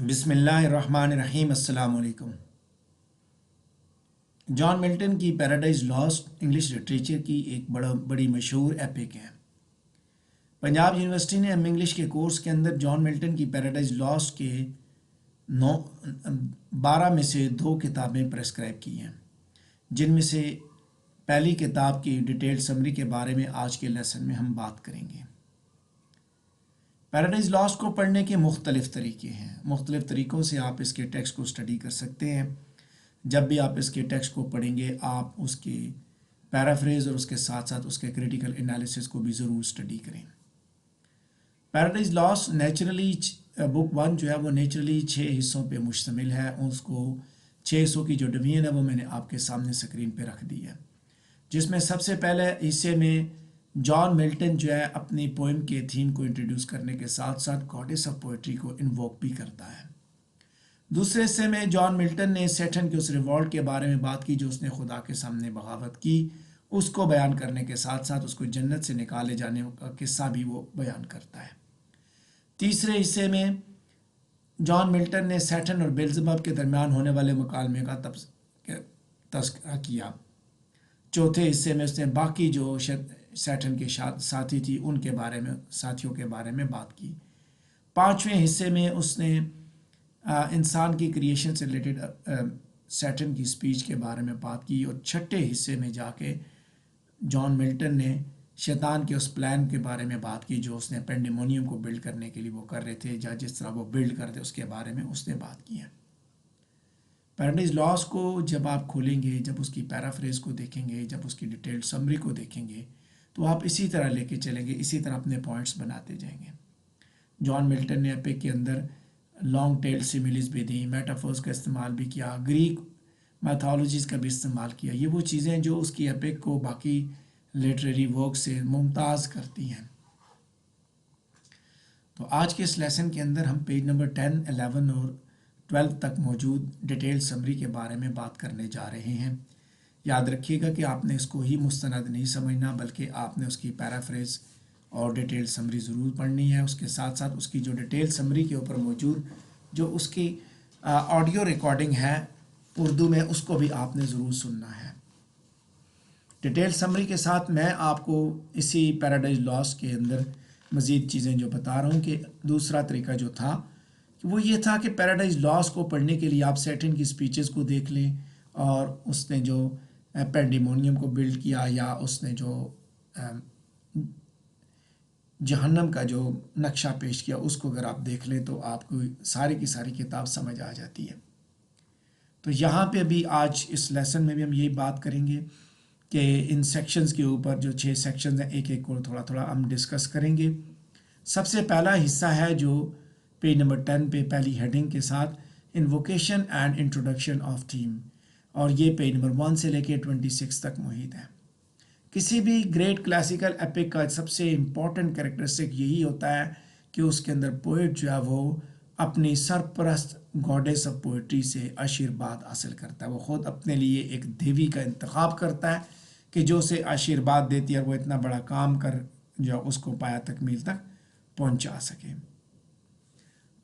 बिस्मिल्लाहिर्रहमानिर्रहीम। अस्सलाम वालेकुम। जॉन मिल्टन की पैराडाइज लॉस्ट इंग्लिश लिटरेचर की एक बड़ी मशहूर एपिक है। पंजाब यूनिवर्सिटी ने इंग्लिश के कोर्स के अंदर जॉन मिल्टन की पैराडाइज लॉस्ट के 12 में से 2 किताबें प्रेस्क्राइब की हैं, जिनमें से पहली किताब की डिटेल्ड समरी के बारे में आज के लेसन में हम बात करेंगे। पैराडाइज लॉस्ट को पढ़ने के मुख्तलिफ़ तरीके हैं। मुख्तलिफ़ तरीक़ों से आप इसके टेक्स्ट को स्टडी कर सकते हैं। जब भी आप इसके टेक्स्ट को पढ़ेंगे आप उसके पैराफ्रेज और उसके साथ साथ उसके क्रिटिकल एनालिसिस को भी ज़रूर स्टडी करें। पैराडाइज लॉस्ट नेचुरली बुक 1 जो है वो नेचुरली 6 हिस्सों पे मुश्तमिल है। उसको 6 हिस्सों की जो डिवीज़न है वो मैंने आपके सामने स्क्रीन पे रख दी है, जिसमें सबसे पहले हिस्से में जॉन मिल्टन जो है अपनी पोइम के थीम को इंट्रोड्यूस करने के साथ साथ गॉडेस ऑफ पोइट्री को इन्वोक भी करता है। दूसरे हिस्से में जॉन मिल्टन ने सैटर्न के उस रिवॉल्ट के बारे में बात की जो उसने खुदा के सामने बगावत की, उसको बयान करने के साथ साथ उसको जन्नत से निकाले जाने का किस्सा भी वो बयान करता है। तीसरे हिस्से में जॉन मिल्टन ने सैटर्न और बेल्ज़ेबब के दरमियान होने वाले मुकालमे का तज़किरा किया। चौथे हिस्से में उसने बाकी जो सैटर्न के साथी थी उनके बारे में, साथियों के बारे में बात की। पाँचवें हिस्से में उसने इंसान की क्रिएशन से रिलेटेड सैटर्न की स्पीच के बारे में बात की। और छठे हिस्से में जाके जॉन मिल्टन ने शैतान के उस प्लान के बारे में बात की जो उसने पेंडेमोनियम को बिल्ड करने के लिए वो कर रहे थे, या जिस तरह वो बिल्ड करते उसके बारे में उसने बात की है। पैराडाइज लॉस्ट को जब आप खोलेंगे, जब उसकी पैराफ्रेज को देखेंगे, जब उसकी डिटेल्ड समरी को देखेंगे, तो आप इसी तरह लेके चलेंगे, इसी तरह अपने पॉइंट्स बनाते जाएंगे। जॉन मिल्टन ने एपिक के अंदर लॉन्ग टेल सिमिलीज भी दी, मेटाफोर्स का इस्तेमाल भी किया, ग्रीक मैथोलॉजीज़ का भी इस्तेमाल किया। ये वो चीज़ें जो उसकी एपिक को बाकी लिटरेरी वर्क से मुमताज़ करती हैं। तो आज के इस लेसन के अंदर हम पेज नंबर 10, 11 और 12 तक मौजूद डिटेल समरी के बारे में बात करने जा रहे हैं। याद रखिएगा कि आपने इसको ही मुस्तनद नहीं समझना, बल्कि आपने उसकी पैराफ्रेज और डिटेल समरी ज़रूर पढ़नी है। उसके साथ साथ उसकी जो डिटेल समरी के ऊपर मौजूद जो उसकी ऑडियो रिकॉर्डिंग है उर्दू में, उसको भी आपने ज़रूर सुनना है। डिटेल समरी के साथ मैं आपको इसी पैराडाइज लॉस्ट के अंदर मज़ीद चीज़ें जो बता रहा हूँ कि दूसरा तरीका जो था वो ये था कि पैराडाइज लॉस्ट को पढ़ने के लिए आप सैटर्न की स्पीचेस को देख लें और उसने जो पेंडेमोनियम को बिल्ड किया या उसने जो जहन्नम का जो नक्शा पेश किया उसको अगर आप देख लें तो आपको सारी की सारी किताब समझ आ जाती है। तो यहाँ पे भी आज इस लेसन में भी हम यही बात करेंगे कि इन सेक्शंस के ऊपर जो 6 सेक्शंस हैं एक एक को थोड़ा थोड़ा हम डिस्कस करेंगे। सबसे पहला हिस्सा है जो पेज नंबर 10 पे पहली हेडिंग के साथ invocation and introduction of theme, और ये पेज नंबर 1 से लेके 26 तक मुहित है। किसी भी ग्रेट क्लासिकल एपिक का सबसे इम्पॉर्टेंट कैरेक्टरिस्टिक यही होता है कि उसके अंदर पोइट जो है वो अपनी सरपरस्त गॉडेस ऑफ पोइट्री से आशीर्वाद हासिल करता है। वो ख़ुद अपने लिए एक देवी का इंतखाब करता है कि जो उसे आशीर्वाद देती है और वो इतना बड़ा काम कर जो उसको पाया तकमील तक पहुंचा सके।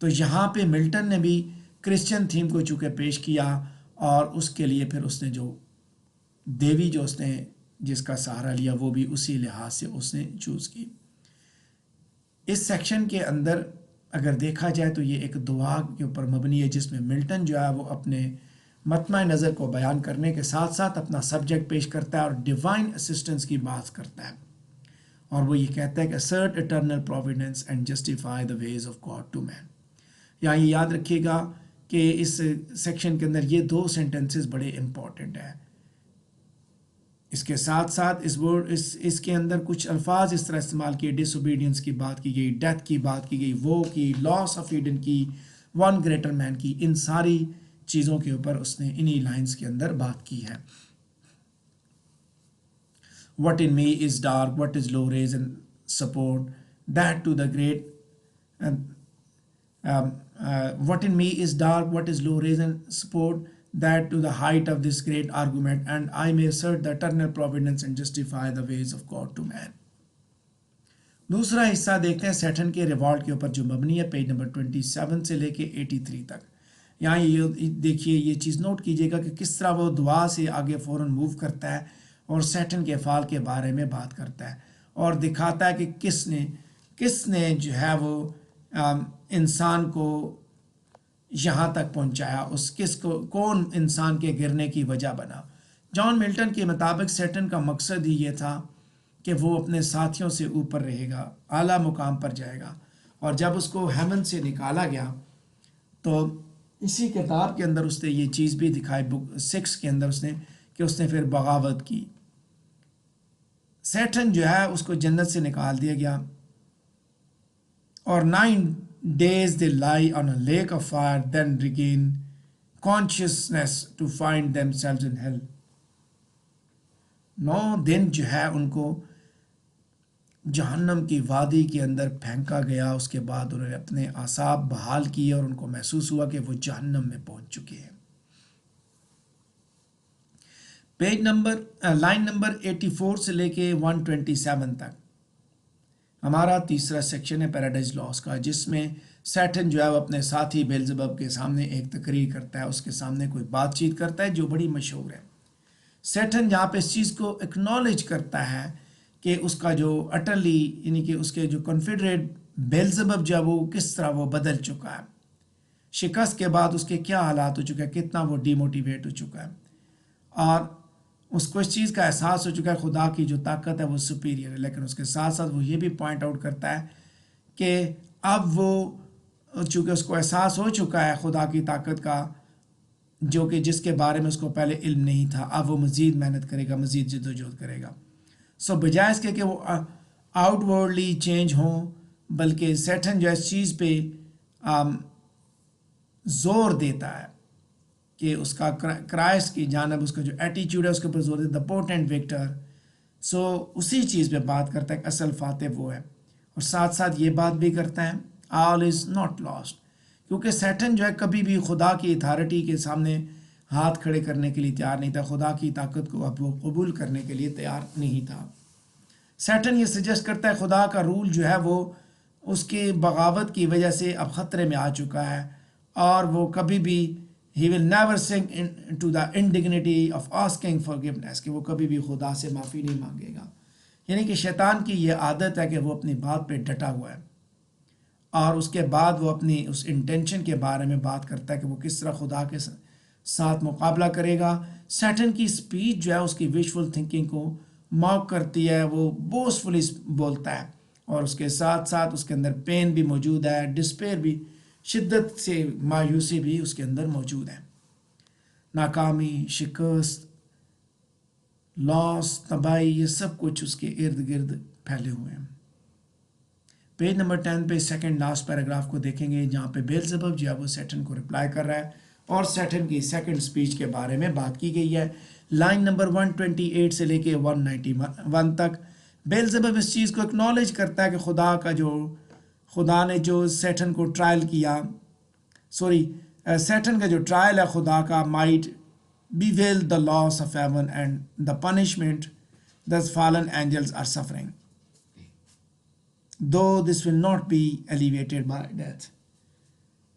तो यहाँ पे मिल्टन ने भी क्रिश्चियन थीम को चूँकि पेश किया और उसके लिए फिर उसने जो देवी जो उसने जिसका सहारा लिया वो भी उसी लिहाज से उसने चूज़ की। इस सेक्शन के अंदर अगर देखा जाए तो ये एक दुआ के ऊपर मबनी है, जिसमें मिल्टन जो है वो अपने मतमा नज़र को बयान करने के साथ साथ अपना सब्जेक्ट पेश करता है और डिवाइन असिस्टेंस की बात करता है। और वो ये कहता है कि assert eternal providence and justify the ways of God to man. यहाँ ये याद रखिएगा कि इस सेक्शन के अंदर ये 2 सेंटेंसेस बड़े इंपॉर्टेंट हैं। इसके साथ साथ इसके अंदर कुछ अल्फाज इस तरह इस्तेमाल किए, डिसोबीडियंस की बात की गई, डेथ की बात की गई, वो की, लॉस ऑफ ईडन की, वन ग्रेटर मैन की, इन सारी चीज़ों के ऊपर उसने इन्हीं लाइंस के अंदर बात की है। What in me is dark, what is low raise and support that to the great what in me is dark, what is low raise and support that to the height of this great argument, and I may assert the eternal providence and justify the ways of God to man. दूसरा हिस्सा देखते हैं Saturn के revolt के ऊपर जो मबनी है, page number 27 से लेके 83 तक। यहाँ ये देखिए, ये चीज़ नोट कीजिएगा कि किस तरह वो दुआ से आगे फ़ौरन मूव करता है और सैटर्न के फ़ाल के बारे में बात करता है और दिखाता है कि किसने किसने जो है वो इंसान को यहाँ तक पहुँचाया, उस किसको कौन इंसान के गिरने की वजह बना। जॉन मिल्टन के मुताबिक सैटर्न का मकसद ही ये था कि वो अपने साथियों से ऊपर रहेगा, आला मुकाम पर जाएगा। और जब उसको हेवन से निकाला गया तो इसी किताब के अंदर उसने ये चीज़ भी दिखाई, बुक 6 के अंदर उसने फिर बगावत की। सैटर्न जो है उसको जन्नत से निकाल दिया गया और 9 days they lie on a lake of fire, then regain consciousness to find themselves in hell। 9 दिन जो है उनको जहन्नम की वादी के अंदर फेंका गया। उसके बाद उन्होंने अपने आसाब बहाल किए और उनको महसूस हुआ कि वो जहन्नम में पहुंच चुके हैं। लाइन नंबर 84 से लेके 127 तक हमारा तीसरा सेक्शन है पैराडाइज लॉस का, जिसमें सैटर्न जो है वो अपने साथी बेल्ज़ेबब के सामने एक तकरीर करता है, उसके सामने कोई बातचीत करता है जो बड़ी मशहूर है। सैटर्न यहाँ पे इस चीज़ को एक्नॉलेज करता है कि उसका जो अटली यानी कि उसके जो कॉन्फिडरेट बेल्ज़ेबब जो है वो किस तरह वो बदल चुका है, शिकस्त के बाद उसके क्या हालात हो चुके हैं, कितना वो डिमोटिवेट हो चुका है और उसको इस चीज़ का एहसास हो चुका है खुदा की जो ताकत है वो सुपीरियर है। लेकिन उसके साथ साथ वो ये भी पॉइंट आउट करता है कि अब वो चूँकि उसको एहसास हो चुका है खुदा की ताकत का, जो कि जिसके बारे में उसको पहले इल्म नहीं था, अब वो मज़ीद मेहनत करेगा, मज़ीद जद्दोजहद करेगा। सो बजाय इसके कि वो आउटवर्डली चेंज हों, बल्कि सैटर्न जो इस चीज़ पे ज़ोर देता है कि उसका क्राइस्ट की जानब उसका जो एटीट्यूड है उसके ऊपर जोर देता है, द पोटेंट विक्टर। सो उसी चीज़ पे बात करता है कि असल फातेह वो है और साथ साथ ये बात भी करता है ऑल इज़ नॉट लॉस्ट, क्योंकि सैटर्न जो है कभी भी खुदा की अथॉरिटी के सामने हाथ खड़े करने के लिए तैयार नहीं था, खुदा की ताकत को अब वो कबूल करने के लिए तैयार नहीं था। सैटर्न ये सजेस्ट करता है खुदा का रूल जो है वो उसकी बगावत की वजह से अब ख़तरे में आ चुका है और वो कभी भी he will never sink into the indignity of asking forgiveness, कि वो कभी भी खुदा से माफ़ी नहीं मांगेगा। यानी कि शैतान की ये आदत है कि वो अपनी बात पे डटा हुआ है और उसके बाद वो अपनी उस इंटेंशन के बारे में बात करता है कि वो किस तरह खुदा के साथ मुकाबला करेगा। सैटर्न की स्पीच जो है उसकी विजुअल थिंकिंग को मॉक करती है, वो बोस्टफुली बोलता है और उसके साथ साथ उसके अंदर पेन भी मौजूद है, डिस्पेयर भी, शिद्दत से मायूसी भी उसके अंदर मौजूद है। नाकामी, शिकस्त, लॉस, तबाही, ये सब कुछ उसके इर्द गिर्द फैले हुए हैं। पेज नंबर 10 पे सेकंड लास्ट पैराग्राफ को देखेंगे जहाँ पे बेल्ज़ेबब जो है वो सैटर्न को रिप्लाई कर रहा है और सैटर्न की सेकंड स्पीच के बारे में बात की गई है। लाइन नंबर 128 से लेके 191 तक बेल्ज़ेबब इस चीज़ को एक्नॉलेज करता है कि खुदा ने जो सैटर्न को ट्रायल किया, सैटर्न का जो ट्रायल है खुदा का, might bewail the loss of heaven and the punishment thus fallen angels are suffering, though this will not be alleviated by death।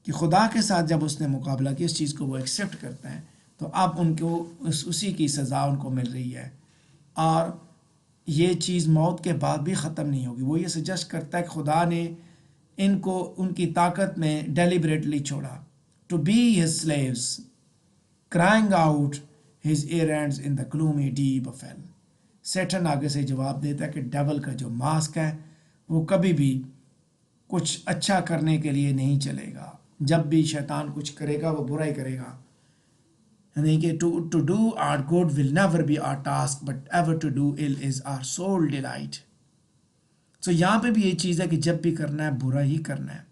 कि खुदा के साथ जब उसने मुकाबला किया, इस चीज़ को वो एक्सेप्ट करता है, तो अब उनको उसी की सज़ा उनको मिल रही है और ये चीज़ मौत के बाद भी ख़त्म नहीं होगी। वो ये सजेस्ट करता है कि खुदा ने इनको उनकी ताकत में डेलिबरेटली छोड़ा, to be his slaves crying out his errands in the gloomy deep of hell। Saturn आगे से जवाब देता है कि डेवल का जो मास्क है वो कभी भी कुछ अच्छा करने के लिए नहीं चलेगा। जब भी शैतान कुछ करेगा वो बुरा ही करेगा, यानी कि to do our good will never be our task but ever to do ill is our sole delight. So यहाँ पे भी ये चीज़ है कि जब भी करना है बुरा ही करना है।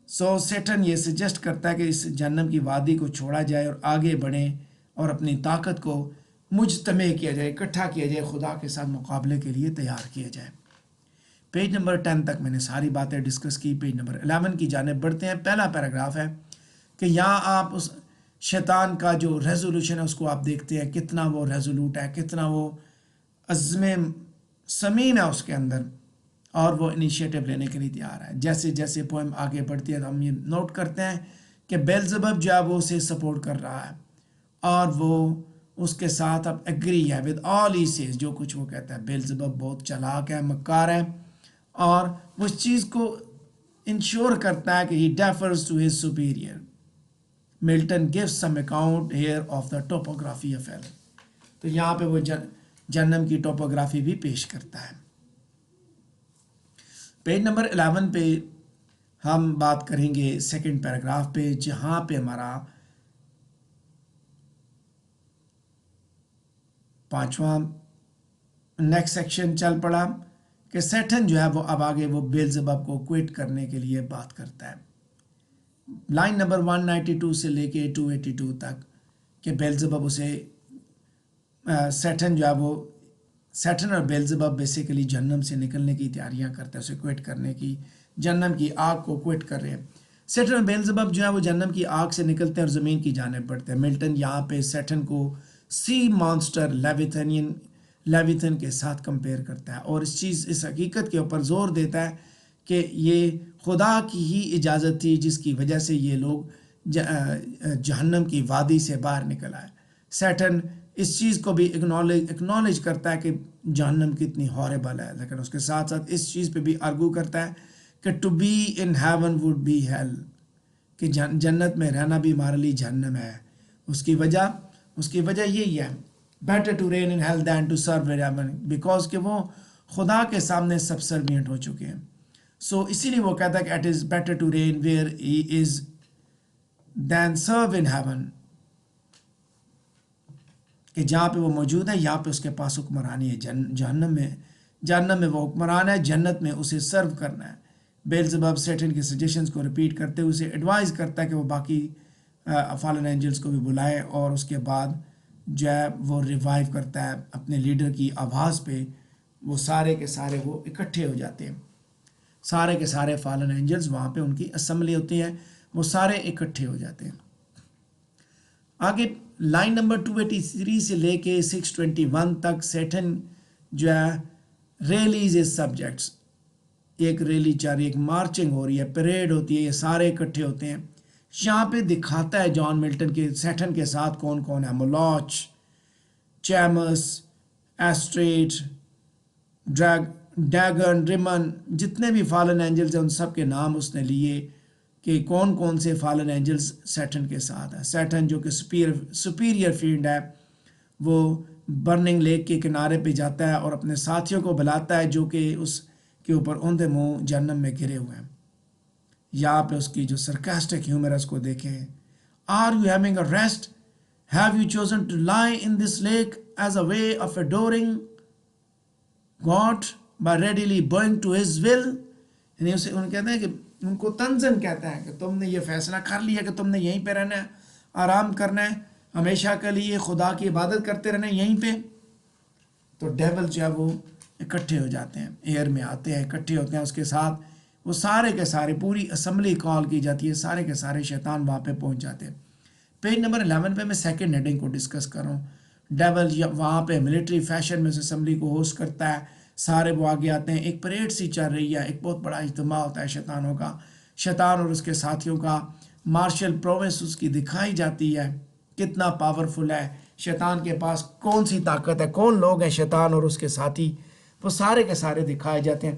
सो सैटर्न ये सजेस्ट करता है कि इस जहन्नम की वादी को छोड़ा जाए और आगे बढ़ें और अपनी ताकत को मुजतमे किया जाए, इकट्ठा किया जाए, खुदा के साथ मुकाबले के लिए तैयार किया जाए। पेज नंबर 10 तक मैंने सारी बातें डिस्कस की। पेज नंबर 11 की जानिब बढ़ते हैं। पहला पैराग्राफ है कि यहाँ आप उस शैतान का जो रेजोल्यूशन है उसको आप देखते हैं, कितना वो रेजोल्यूट है, कितना वो अज़्म समीन है उसके अंदर और वो इनिशिएटिव लेने के लिए तैयार है। जैसे जैसे पोएम आगे बढ़ती है तो हम ये नोट करते हैं कि बेल्ज़ेबब जो है वो उसे सपोर्ट कर रहा है और वो उसके साथ अब एग्री है विद ऑल ही सेज, जो कुछ वो कहता है। बेल्ज़ेबब बहुत चालाक है, मक्कार है और वो इस चीज़ को इंश्योर करता है कि he defers to his superior. Milton gives some account here of the topography of Eden. तो यहाँ पे वो जहन्नम की टोपोग्राफी भी पेश करता है। पेज नंबर 11 पे हम बात करेंगे सेकंड पैराग्राफ पे, जहाँ पे हमारा 5वां नेक्स्ट सेक्शन चल पड़ा कि सैटर्न जो है वो अब आगे वो बेल्ज़ेबब को क्विट करने के लिए बात करता है। लाइन नंबर 192 से लेके 282 तक कि बेल्ज़ेबब उसे सैटर्न जो है वो सैटर्न और बेल्ज़ेबब बेसिकली जहन्नम से निकलने की तैयारियां करते हैं, उसे क्विट करने की, जहन्नम की आग को क्विट कर रहे हैं। सैटर्न और बेल्ज़ेबब जो है वो जहन्नम की आग से निकलते हैं और ज़मीन की जानिब बढ़ते हैं। मिल्टन यहाँ पे सैटर्न को सी मॉन्स्टर लेविथन के साथ कंपेयर करता है और इस हकीकत के ऊपर जोर देता है कि ये खुदा की ही इजाज़त थी जिसकी वजह से ये लोग जहन्नम की वादी से बाहर निकल आए। सैटर्न इस चीज़ को भी एक्नॉलेज करता है कि जहन्नम कितनी हॉरेबल है, लेकिन उसके साथ साथ इस चीज़ पे भी आर्गू करता है कि to be in heaven would be hell, कि जन्नत में रहना भी हमारे लिए जहन्नम है। उसकी वजह यही है, better to reign in hell than to serve in heaven, because कि वो खुदा के सामने सबसर्विएंट हो चुके हैं। सो इसीलिए वो कहता है कि it is better to reign where he is than serve in heaven, कि जहाँ पे वो मौजूद है यहाँ पे उसके पास हुक्मरानी है। जहन्नम में वो हुक्मरान है, जन्नत में उसे सर्व करना है। बेल्ज़ेबब सैटर्न के सजेशंस को रिपीट करते हुए उसे एडवाइस करता है कि वो बाकी फॉलन एंजल्स को भी बुलाए और उसके बाद जो है वो रिवाइव करता है अपने लीडर की आवाज़ पे। वो सारे के सारे वो इकट्ठे हो जाते हैं, सारे के सारे फॉलन एंजल्स, वहाँ पे उनकी असम्बली होती है, वो सारे इकट्ठे हो जाते हैं। आगे लाइन नंबर 283 से लेके 621 तक सैटर्न जो है रैलीज इज सब्जेक्ट्स, एक रैली चल रही है, एक मार्चिंग हो रही है, परेड होती है, ये सारे इकट्ठे होते हैं। यहाँ पे दिखाता है जॉन मिल्टन के सैटर्न के साथ कौन कौन है। मोलॉच, चैमस, एस्ट्रेट, डैगन, रिमन, जितने भी फॉलन एंजल्स हैं उन सब के नाम उसने लिए कि कौन कौन से फॉलन एंजल्स सैटर्न के साथ है। सैटर्न जो कि सुपीरियर फील्ड है, वो बर्निंग लेक के किनारे पे जाता है और अपने साथियों को बुलाता है जो कि उसके ऊपर औंधे मुंह जहन्नम में गिरे हुए हैं। यहाँ पे उसकी जो सरकास्टिक ह्यूमर है उसको देखें। Are you having a rest, have you chosen to lie in this lake as a way of adoring God by readily bowing to his will. यानी उसे उन कहते हैं कि उनको तंजन कहता है कि तुमने ये फैसला कर लिया कि तुमने यहीं पे रहना है, आराम करना है, हमेशा के लिए खुदा की इबादत करते रहना है यहीं पे। तो डेवल जो है वो इकट्ठे हो जाते हैं, एयर में आते हैं, इकट्ठे होते हैं, उसके साथ वो सारे के सारे पूरी असम्बली कॉल की जाती है, सारे के सारे शैतान वहाँ पे पहुँच जाते हैं। पेज नंबर 11 पे मैं सेकंड हेडिंग को डिस्कस कर रहा हूँ। डेवल वहाँ पे मिलिट्री फैशन में उस असम्बली को होस्ट करता है, सारे वो आगे आते हैं, एक परेड सी चल रही है, एक बहुत बड़ा इज्तिमा होता है शैतानों का, शैतान और उसके साथियों का। मार्शल प्रोविंस उसकी दिखाई जाती है, कितना पावरफुल है शैतान के पास, कौन सी ताकत है, कौन लोग हैं शैतान और उसके साथी, वो सारे के सारे दिखाए जाते हैं।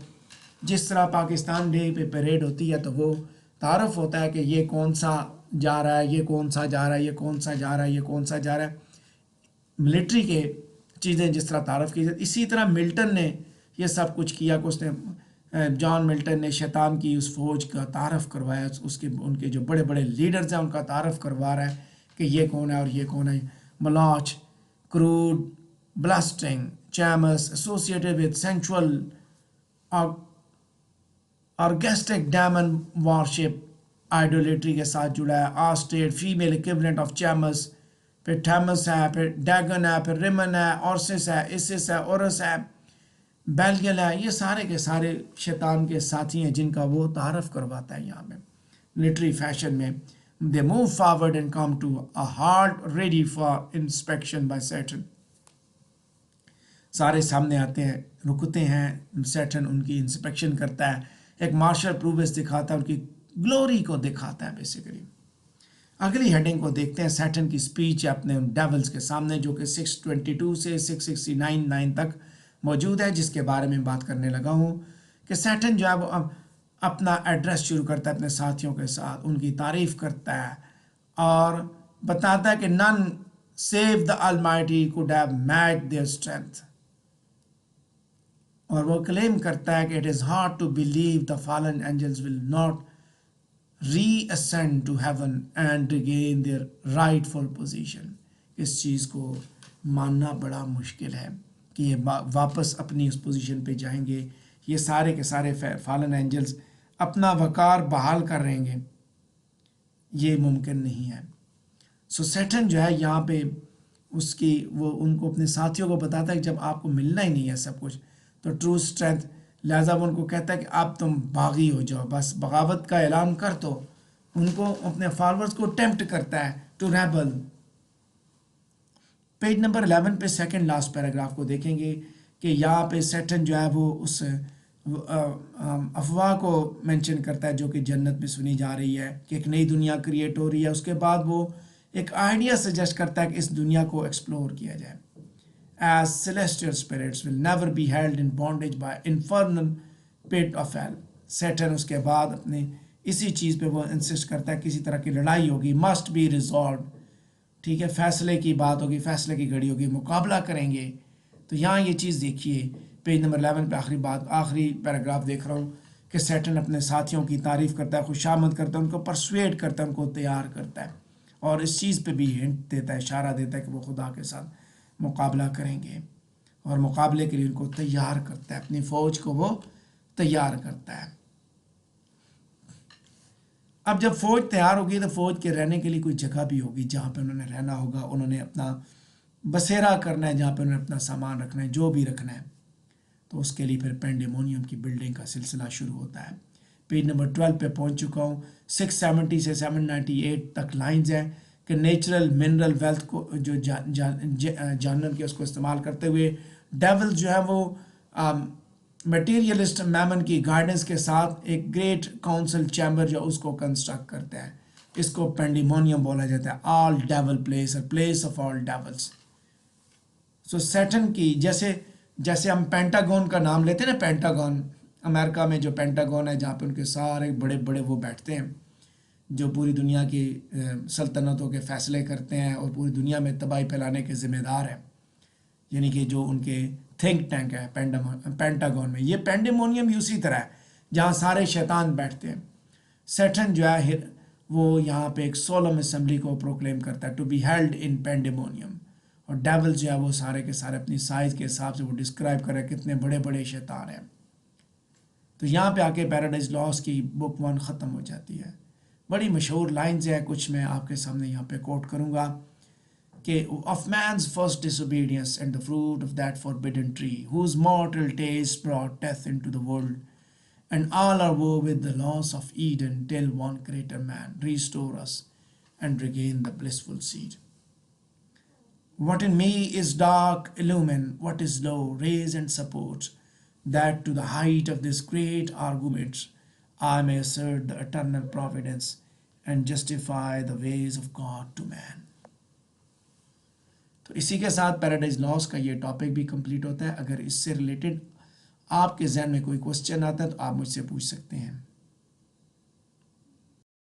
जिस तरह पाकिस्तान डे पे परेड होती है तो वो तारफ़ होता है कि ये कौन सा जा रहा है, ये कौन सा जा रहा है, ये कौन सा जा रहा है, ये कौन सा जा रहा है। मिलिट्री के चीज़ें जिस तरह तारफ़ की जाती, इसी तरह मिल्टन ने ये सब कुछ किया कि उसने जॉन मिल्टन ने शैतान की उस फौज का तारफ़ करवाया, उसके उनके जो बड़े बड़े लीडर्स हैं उनका तारफ़ करवा रहा है कि ये कौन है और ये कौन है। Moloch, crude, blasting, Chemos, associated with sensual orgiastic diamond worship, idolatry के साथ जुड़ा है। Astarte, female equivalent of Chemos, फिर थैमस है, फिर डैगन है, फिर रिमन है, ऑर्सिस है, इसिस है, ओरस है, बेल्गियल है, ये सारे के सारे शैतान के साथी हैं जिनका वो तारफ़ करवाता है यहाँ पे मिलिट्री फैशन में। They move forward and come to a halt ready for inspection by Saturn. سارے سامنے آتے ہیں، رکتے ہیں، سیٹن ان کی انسپیکشن کرتا ہے، ایک مارشل پروگریس دکھاتا ہے، ان کی گلوری کو دکھاتا ہے بیسیکلی۔ اگلی ہیڈنگ کو دیکھتے ہیں، سیٹن کی سپیچ ہے اپنے ڈیولز کے سامنے، جو کہ 622 سے 669 تک موجود ہے، جس کے بارے میں بات کرنے لگا ہوں کہ سیٹن جو ہے وہ اپنا ایڈریس شروع کرتا ہے اپنے ساتھیوں کے ساتھ، ان کی تعریف کرتا ہے اور بتاتا ہے کہ none save the Almighty could have matched their strength، اور وہ کلیم کرتا ہے کہ it is hard to believe the fallen angels will not re-ascend to heaven and regain their rightful position۔ اس چیز کو ماننا بڑا مشکل ہے کہ یہ واپس اپنی اس پوزیشن پہ جائیں گے، یہ سارے کے سارے فالن اینجلز اپنا وقار بحال کر رہیں گے، یہ ممکن نہیں ہے۔ سو سیٹن جو ہے یہاں پہ اس کی وہ ان کو اپنے ساتھیوں کو بتاتا ہے کہ جب آپ کو ملنا ہی نہیں ہے سب کچھ تو ٹرو اسٹرینتھ، لہٰذا وہ ان کو کہتا ہے کہ اب تم باغی ہو جاؤ، بس بغاوت کا اعلان کر دو۔ ان کو اپنے فالورز کو ٹیمپٹ کرتا ہے ٹو ریبل۔ پیج نمبر 11 پہ سیکنڈ لاسٹ پیراگراف کو دیکھیں گے کہ یہاں پہ سیٹن جو ہے وہ اس افواہ کو مینشن کرتا ہے جو کہ جنت میں سنی جا رہی ہے کہ ایک نئی دنیا کریٹ ہو رہی ہے۔ اس کے بعد وہ ایک آئیڈیا سجیسٹ کرتا ہے کہ اس دنیا کو ایکسپلور کیا جائے۔ As celestial spirits will never be held in bondage by infernal pit of hell۔ Satan اس کے بعد اپنے اسی چیز پہ وہ انسسٹ کرتا ہے کسی طرح کی لڑائی ہوگی، must be resolved، ٹھیک ہے، فیصلے کی بات ہوگی، فیصلے کی گھڑی ہوگی، مقابلہ کریں گے۔ تو یہاں یہ چیز دیکھیے پیج نمبر 11 پہ آخری پیراگراف دیکھ رہا ہوں کہ سیٹن اپنے ساتھیوں کی تعریف کرتا ہے، خوشامد کرتا ہے، ان کو پرسویٹ کرتا ہے، ان کو تیار کرتا ہے، اور اس چیز پہ بھی ہنٹ دیتا ہے، اشارہ دیتا ہے کہ وہ خدا کے ساتھ مقابلہ کریں گے، اور مقابلے کے لیے ان کو تیار کرتا ہے، اپنی فوج کو وہ تیار کرتا ہے۔ اب جب فوج تیار ہوگی تو فوج کے رہنے کے لیے کوئی جگہ بھی ہوگی جہاں پہ انہوں نے رہنا ہوگا، انہوں نے اپنا بسیرا کرنا ہے، جہاں پہ انہوں نے اپنا سامان رکھنا ہے، جو بھی رکھنا ہے، تو اس کے لیے پھر پینڈیمونیم کی بلڈنگ کا سلسلہ شروع ہوتا ہے۔ پیج نمبر 12 پہ پہنچ چکا ہوں۔ 670 سے 798 تک لائنز ہیں کہ نیچرل منرل ویلتھ کو جو جہنم کے اس کو استعمال کرتے ہوئے ڈیول جو ہے وہ میٹیریلسٹ میمن کی گائیڈنس کے ساتھ ایک گریٹ کاؤنسل چیمبر جو اس کو کنسٹرکٹ کرتا ہے، اس کو پینڈیمونیم بولا جاتا ہے، all devil place, place of all devils. So Satan کی جیسے ہم پینٹاگون کا نام لیتے ہیں نا، پینٹاگون امریکہ میں جو پینٹاگون ہے جہاں پہ ان کے سارے بڑے بڑے وہ بیٹھتے ہیں جو پوری دنیا کی سلطنتوں کے فیصلے کرتے ہیں اور پوری دنیا میں تباہی پھیلانے کے ذمہ دار ہیں، یعنی کہ جو ان کے تھنک ٹینک ہے پینٹاگون میں، یہ پینڈیمونیم اسی طرح ہے جہاں سارے شیطان بیٹھتے ہیں۔ سیٹن جو ہے وہ یہاں پہ ایک سولم اسمبلی کو پروکلیم کرتا ہے ٹو بی ہیلڈ ان پینڈیمونیم، اور ڈیول جو ہے وہ سارے کے سارے اپنی سائز کے حساب سے وہ ڈسکرائب کر رہے ہیں کتنے بڑے بڑے شیطان ہیں۔ تو یہاں پہ آ کے پیراڈائز لاسٹ کی بک 1 ختم ہو جاتی ہے۔ بڑی مشہور لائنز ہیں، کچھ میں آپ کے سامنے یہاں پہ کوٹ کروں گا کہ of man's first disobedience and the fruit of that forbidden tree, whose mortal taste brought death into the world, and all our woe with the loss of Eden, till one greater man restore us and regain the blissful seed. What in me is dark, illumine; what is low, raise and support, that to the height of this great argument I may assert the eternal providence and justify the ways of God to man۔ تو اسی کے ساتھ paradise last کا یہ topic بھی complete ہوتا ہے۔ اگر اس سے ریلیٹڈ آپ کے ذہن میں کوئی کوسچن آتا ہے تو آپ مجھ سے پوچھ سکتے ہیں۔